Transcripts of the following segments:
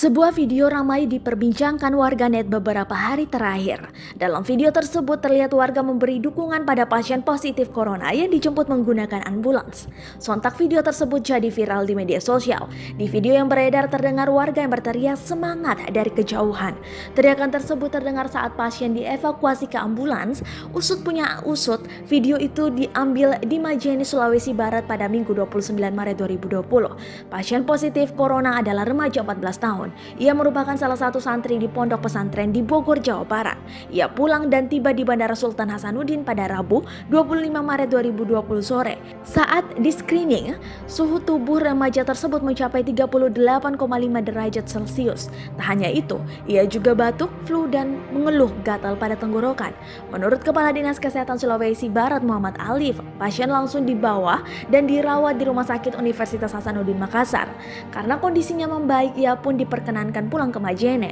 Sebuah video ramai diperbincangkan warganet beberapa hari terakhir. Dalam video tersebut terlihat warga memberi dukungan pada pasien positif corona yang dijemput menggunakan ambulans. Sontak video tersebut jadi viral di media sosial. Di video yang beredar terdengar warga yang berteriak semangat dari kejauhan. Teriakan tersebut terdengar saat pasien dievakuasi ke ambulans. Usut punya usut, video itu diambil di Majene, Sulawesi Barat pada Minggu 29 Maret 2020. Pasien positif corona adalah remaja 14 tahun. Ia merupakan salah satu santri di pondok pesantren di Bogor, Jawa Barat. Ia pulang dan tiba di Bandara Sultan Hasanuddin pada Rabu 25 Maret 2020 sore. Saat di screening, suhu tubuh remaja tersebut mencapai 38,5 derajat Celcius. Tak hanya itu, ia juga batuk, flu dan mengeluh gatal pada tenggorokan. Menurut Kepala Dinas Kesehatan Sulawesi Barat Muhammad Alif, pasien langsung dibawa dan dirawat di Rumah Sakit Universitas Hasanuddin Makassar. Karena kondisinya membaik, ia pun diperkenankan pulang ke Majene.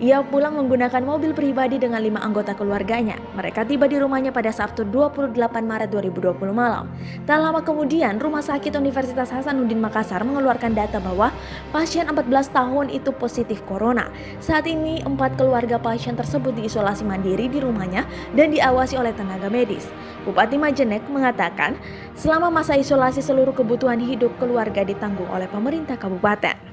Ia pulang menggunakan mobil pribadi dengan 5 anggota keluarganya. Mereka tiba di rumahnya pada Sabtu 28 Maret 2020 malam. Tak lama kemudian, Rumah Sakit Universitas Hasanuddin Makassar mengeluarkan data bahwa pasien 14 tahun itu positif corona. Saat ini 4 keluarga pasien tersebut diisolasi mandiri di rumahnya dan diawasi oleh tenaga medis. Bupati Majene mengatakan, selama masa isolasi seluruh kebutuhan hidup keluarga ditanggung oleh pemerintah kabupaten.